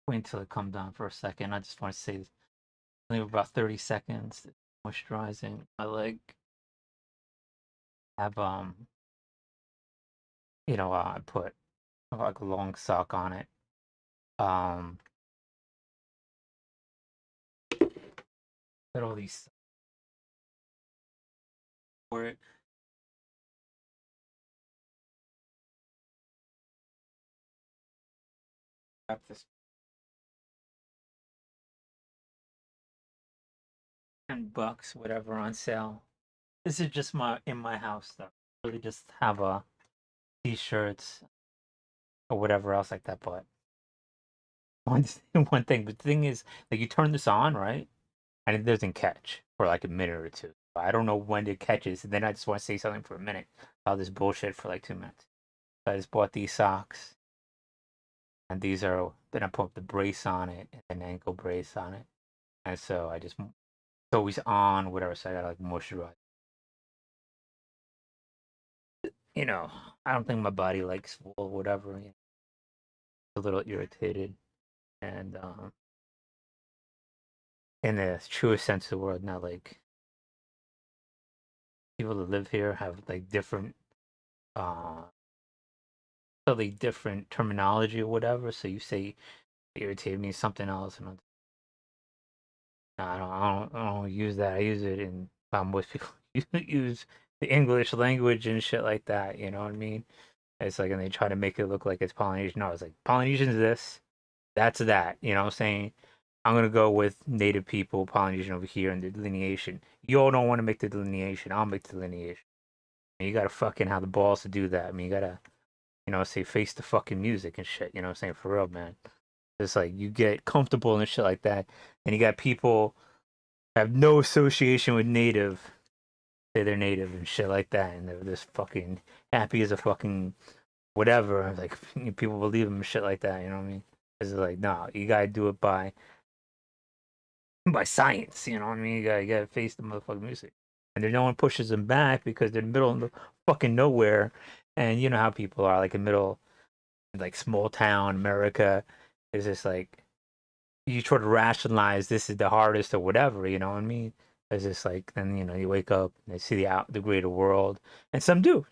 Wait until it come down for a second. I just want to say only about 30 seconds. Moisturizing my leg. Have I put like a long sock on it. Um, put all these for it. Got this 10 bucks, whatever, on sale. This is just my in my house stuff. Really, just have a t-shirts or whatever else like that. But one one thing, but the thing is, like you turn this on, right? And it doesn't catch for like a minute or two. I don't know when it catches, and then I just want to say something for a minute about this bullshit for like 2 minutes. So I just bought these socks, and these are then I put the brace on it and an ankle brace on it, and so it's always on whatever. So I gotta like moisturize. You know, I don't think my body likes wool, whatever. A little irritated, and in the truest sense of the word, not like people that live here have like different uh totally different terminology or whatever. So you say irritated means something else, and no, I don't use that. I use it in most people use the English language and shit like that. You know what I mean? It's like, and they try to make it look like it's Polynesian. No, it's like Polynesian's this, that's that. You know what I'm saying? I'm gonna go with native people, Polynesian over here, and the delineation. You all don't want to make the delineation. I'll make the delineation. And you gotta fucking have the balls to do that. I mean, you gotta, say face the fucking music and shit. You know what I'm saying? For real, man. It's like you get comfortable and shit like that, and you got people have no association with native, say they're native and shit like that, and they're just fucking happy as a fucking whatever. Like people believe them and shit like that. You know what I mean? It's like no, you gotta do it by science. You know what I mean? You gotta face the motherfucking music, and then no one pushes them back because they're in the middle of the fucking nowhere, and you know how people are like in middle, like small town America. It's just like you try to rationalize this is the hardest or whatever, you know what I mean? It's just like then you wake up and they see the greater world, and some do,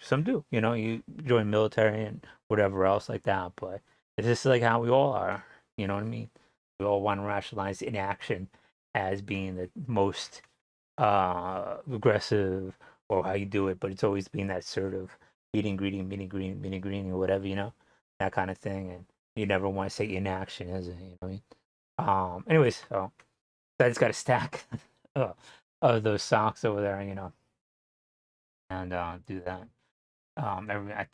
you join military and whatever else like that, but it's just like how we all are, you know what I mean? We all want to rationalize inaction as being the most aggressive or how you do it, but it's always been that sort of meeting greeting or whatever, that kind of thing, and you never want to say inaction, is it? You know what I mean? Anyways, so I just got a stack uh, of those socks over there, and do that.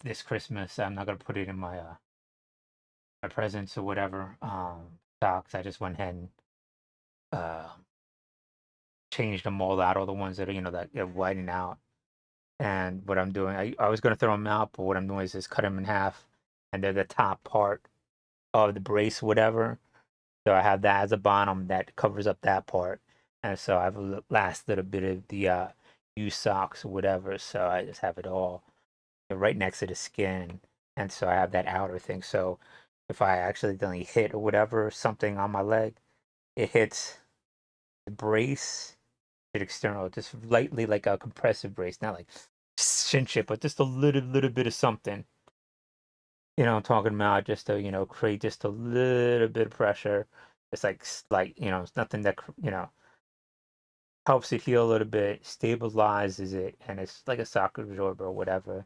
This Christmas, I'm not gonna put it in my presents or whatever. Socks. I just went ahead and uh changed them all out, all the ones that are that get whitening out. And what I'm doing, I was gonna throw them out, but what I'm doing is just cut them in half, and they're the top part of the brace, whatever. So I have that as a bottom that covers up that part. And so I have a last little bit of the used socks or whatever. So I just have it all right next to the skin. And so I have that outer thing. So if I accidentally hit or whatever something on my leg, it hits the brace, the external, just lightly like a compressive brace, not like shin shit, but just a little bit of something. I'm talking about just to, create just a little bit of pressure. It's like slight, it's nothing that, helps it heal a little bit, stabilizes it, and it's like a shock absorber or whatever.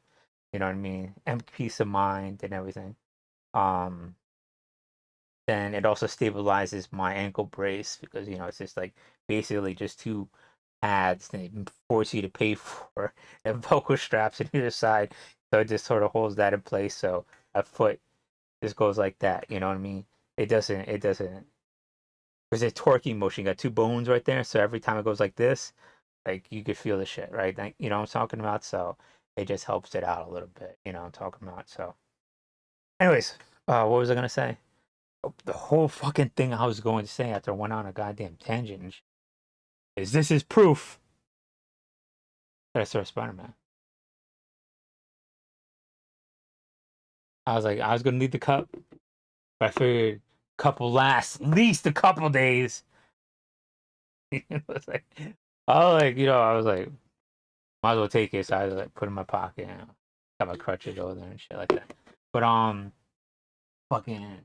You know what I mean? And peace of mind and everything. Um, then it also stabilizes my ankle brace because, it's just like basically just two pads they force you to pay for and Velcro straps on either side. So it just sort of holds that in place. So a foot just goes like that. You know what I mean? It doesn't, there's a torquing motion. You got two bones right there. So every time it goes like this, like you could feel the shit, right? Like, you know what I'm talking about? So it just helps it out a little bit. You know what I'm talking about? So, anyways, what was I gonna say? Oh, the whole fucking thing I was going to say after I went on a goddamn tangent is this is proof that I saw Spider-Man. I was like, I was gonna need the cup, but I figured lasts at least a couple days. It's like, I was like, might as well take it. So I like put it in my pocket. Got my crutches over there and shit like that. But fucking,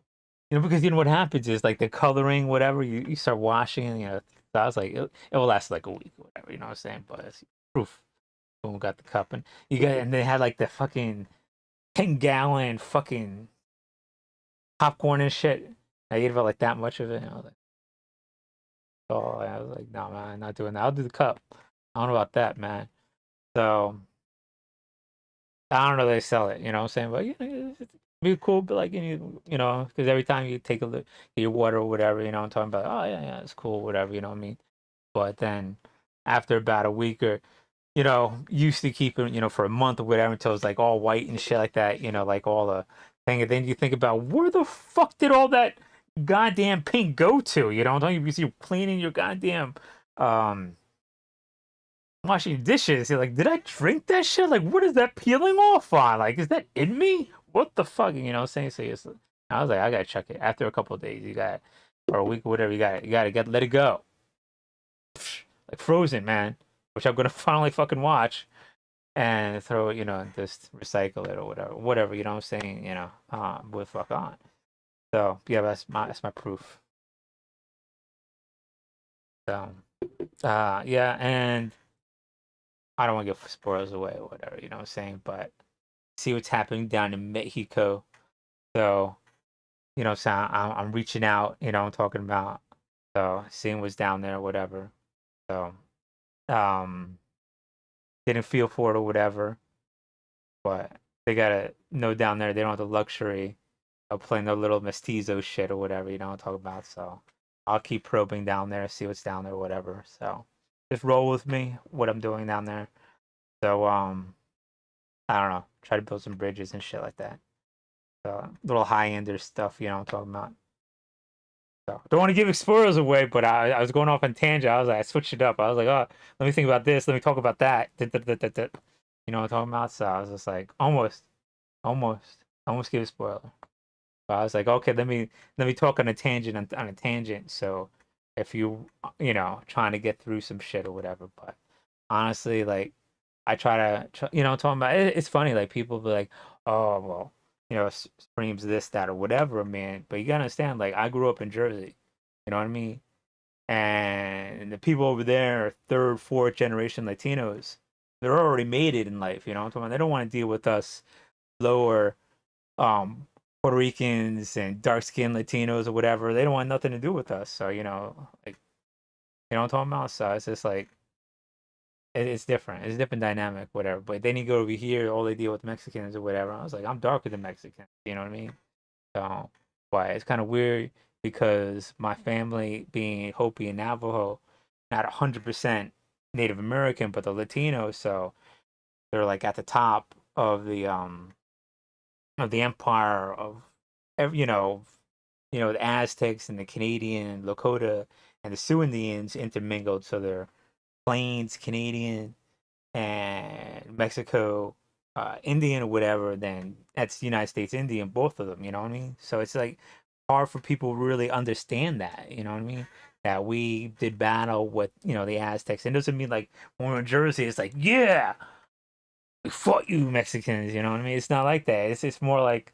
because what happens is like the coloring, whatever, you start washing, So I was like, it will last like a week, or whatever. You know what I'm saying? But it's proof. Boom, got the cup, and they had like the fucking 10-gallon fucking popcorn and shit. I ate about like that much of it. And I was like, oh, I was like, no, man, not doing that. I'll do the cup. I don't know about that, man. So I don't know they sell it. You know what I'm saying? But it'd be cool. But like because every time you take a look at your water or whatever, I'm talking about. Oh yeah, it's cool, whatever. You know what I mean? But then after about a week or used to keep it, for a month or whatever until it's like all white and shit like that, like all the thing. And then you think about where the fuck did all that goddamn paint go to? Don't you see cleaning your goddamn washing dishes? You're like, did I drink that shit? Like, what is that peeling off on? Like, is that in me? What the fuck? You know what I'm saying? So I was like, I gotta check it. After a couple of days, you got or a week or whatever, you gotta let it go. Like Frozen, man, which I'm gonna finally fucking watch and throw it, just recycle it or whatever, you know what I'm saying, with fuck on. So yeah, that's my proof. So yeah, and I don't want to give spoilers away or whatever, you know what I'm saying, but see what's happening down in Mexico. So so I'm reaching out, I'm talking about, so seeing what's down there, whatever. So didn't feel for it or whatever, but they gotta know down there they don't have the luxury of playing their little mestizo shit or whatever, you know what I'm talking about. So I'll keep probing down there, see what's down there, whatever. So just roll with me, what I'm doing down there. So I don't know, try to build some bridges and shit like that. So little high ender stuff, you know what I'm talking about. So don't want to give spoilers away, but I was going off on tangent. I was like, I switched it up. I was like, oh, let me think about this. Let me talk about that. You know what I'm talking about? So I was just like, almost give a spoiler. But I was like, okay, let me talk on a tangent on a tangent. So if trying to get through some shit or whatever, but honestly, like I try to, talking about it's funny. Like people be like, oh well, streams this that or whatever, man. But you gotta understand, like I grew up in Jersey, you know what I mean, and the people over there are third, fourth generation Latinos. They're already made it in life, you know what I'm talking about. They don't want to deal with us lower um Puerto Ricans and dark skinned Latinos or whatever. They don't want nothing to do with us. So, like what I'm talking about? So it's just like it's different. It's a different dynamic, whatever. But then you go over here, all they deal with Mexicans or whatever. I was like, I'm darker than Mexicans, you know what I mean? So but it's kinda weird because my family being Hopi and Navajo, not 100% Native American, but the Latinos, so they're like at the top of the empire of the Aztecs and the Canadian Lakota and the Sioux Indians intermingled, so they're Plains Canadian and Mexico Indian or whatever. Then that's United States Indian, both of them. You know what I mean? So it's like hard for people to really understand that. You know what I mean? That we did battle with the Aztecs. It doesn't mean like when we're in Jersey, it's like yeah, we fought you Mexicans. You know what I mean? It's not like that. It's more like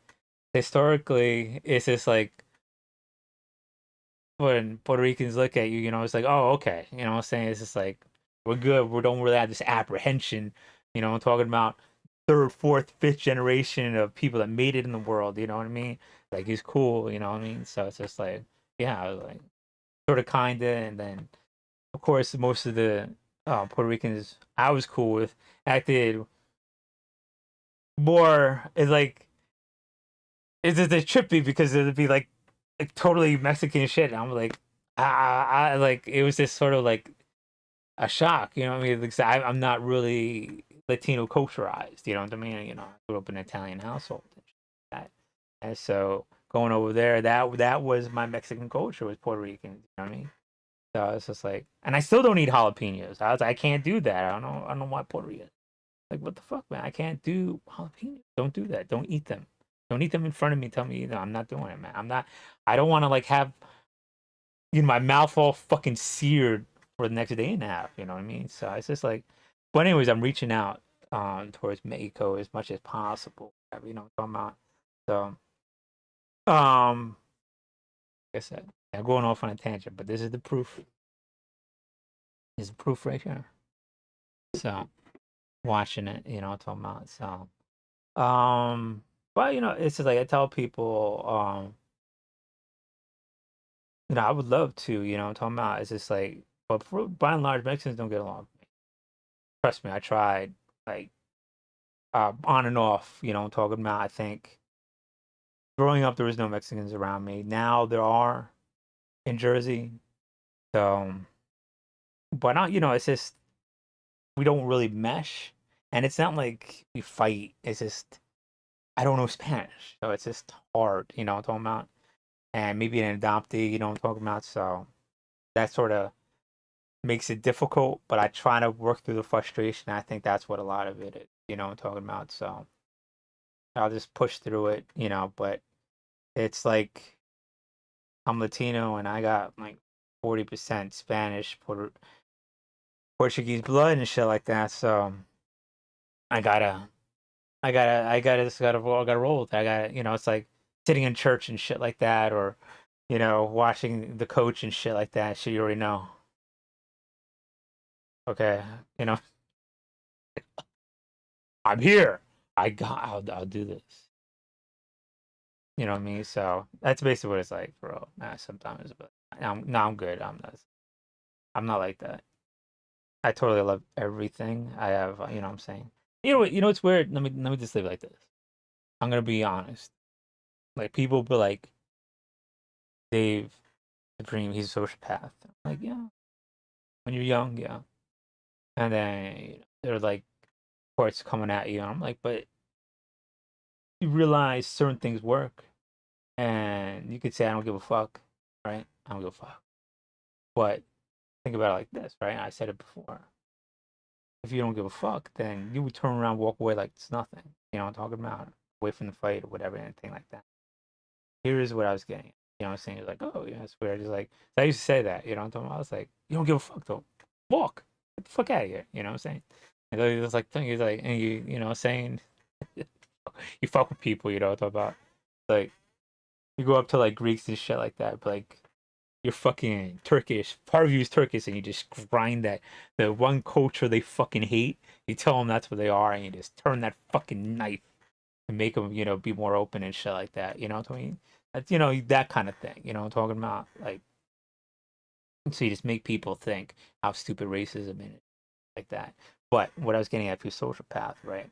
historically, it's just like when Puerto Ricans look at you, it's like, oh, okay. You know what I'm saying? It's just like, we're good. We don't really have this apprehension. I'm talking about third, fourth, fifth generation of people that made it in the world. You know what I mean? Like, he's cool. You know what I mean? So it's just like, yeah, like, sort of, kind of. And then, of course, most of the Puerto Ricans I was cool with acted more, it's just trippy because it'd be like totally Mexican shit. And I'm like, I like it was just sort of like a shock, you know what I mean? Like, I'm not really Latino culturized, you know what I mean? I grew up in an Italian household and shit like that. And so going over there, that was my Mexican culture, was Puerto Rican, you know what I mean? So it's just like, and I still don't eat jalapenos. I was like, I can't do that. I don't know why Puerto Rican. Like, what the fuck, man? I can't do jalapenos. Don't do that. Don't eat them. Don't eat them in front of me. Tell me, I'm not doing it, man. I'm not. I don't want to like have my mouth all fucking seared for the next day and a half. You know what I mean? So it's just like, but anyways, I'm reaching out towards Mexico as much as possible. You know what I'm talking about? So like I said, I'm going off on a tangent, but this is the proof. This is the proof right here. So watching it, you know what I'm talking about? So but it's just like I tell people, I would love to, what I'm talking about. It's just like, but by and large, Mexicans don't get along. Trust me, I tried, like, on and off, I'm talking about. I think growing up, there was no Mexicans around me. Now there are in Jersey. So, but not, it's just, we don't really mesh. And it's not like we fight. It's just, I don't know Spanish. So it's just hard, what I'm talking about. And maybe an adoptee, what I'm talking about. So that sort of makes it difficult, but I try to work through the frustration. I think that's what a lot of it is, what I'm talking about. So I'll just push through it, but it's like I'm Latino and I got like 40% Spanish, Portuguese blood and shit like that. So I gotta, I gotta roll with it. I gotta, it's like sitting in church and shit like that, or, watching the coach and shit like that. Shit, you already know. Okay, you know, I'm here. I'll do this. You know what I mean? So that's basically what it's like, bro. Sometimes, but no, I'm good. I'm not like that. I totally love everything I have. You know what I'm saying? You know what? You know what's weird? Let me just live like this. I'm gonna be honest. Like people be like, Dave Supreme, he's a sociopath. I'm like, yeah. When you're young, yeah. And then they're like, reports coming at you. And I'm like, but you realize certain things work, and you could say I don't give a fuck, right? I don't give a fuck. But think about it like this, right? I said it before. If you don't give a fuck, then you would turn around, walk away like it's nothing. You know what I'm talking about? Away from the fight or whatever, anything like that. Here's what I was getting. You know what I'm saying? It's like, oh, yeah, it's weird. Just like, I used to say that, you know what I'm talking about? I was like, you don't give a fuck, though. Walk. Get the fuck out of here. You know what I'm saying? And then he was like, he's like, and you know, saying, you fuck with people, you know what I'm talking about? Like, you go up to like Greeks and shit like that, but like, you're fucking Turkish. Part of you is Turkish, and you just grind that the one culture they fucking hate. You tell them that's what they are, and you just turn that fucking knife and make them, be more open and shit like that. You know what I mean? That's that kind of thing. You know what I'm talking about? Like, so you just make people think how stupid racism is, like that. But what I was getting at for social path, right?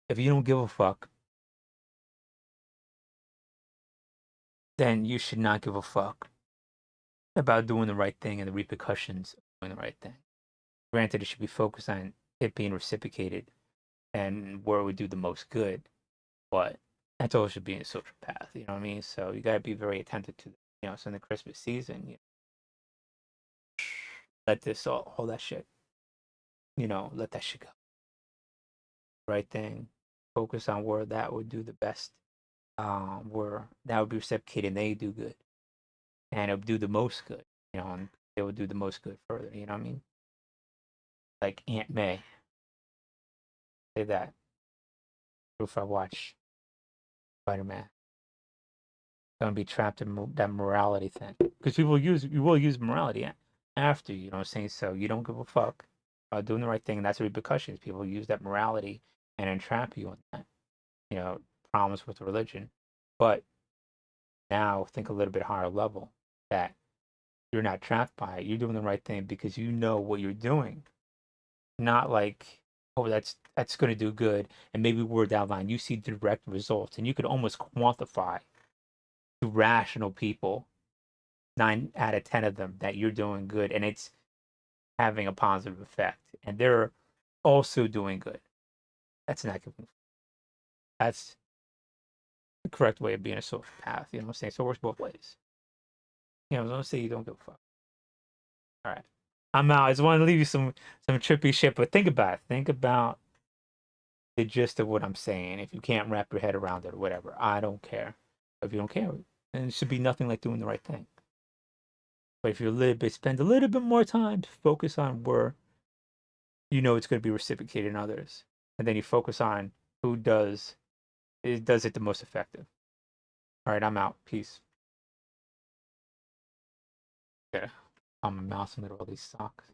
If you don't give a fuck, then you should not give a fuck about doing the right thing and the repercussions of doing the right thing. Granted, it should be focused on it being reciprocated and where it would do the most good, but that's all it should be in a social path. You know what I mean? So you gotta be very attentive to, so in the Christmas season, let this all that shit, let that shit go. Right thing. Focus on where that would do the best, where that would be reciprocated and they do good. And it would do the most good, and it would do the most good further, you know what I mean? Like Aunt May. Say that. If I watch Spider Man. Gonna be trapped in that morality thing because you will use morality after, you know what I'm saying? So you don't give a fuck about doing the right thing, and that's the repercussions. People use that morality and entrap you in that, problems with religion. But now think a little bit higher level, that you're not trapped by it. You're doing the right thing because you know what you're doing, not like, oh, that's going to do good, and maybe word down the line you see direct results, and you could almost quantify to rational people, 9 out of 10 of them, that you're doing good and it's having a positive effect, and they're also doing good. That's not giving. That's the correct way of being a social path. You know what I'm saying? So it works both ways. Don't say you don't give a fuck. All right, I'm out. I just want to leave you some trippy shit, but think about it. Think about the gist of what I'm saying. If you can't wrap your head around it or whatever, I don't care. If you don't care, and it should be nothing like doing the right thing. But if you spend a little bit more time to focus on where you know it's going to be reciprocated in others, and then you focus on who does it the most effective. All right, I'm out. Peace. Yeah, I'm a mouse in the middle of these socks.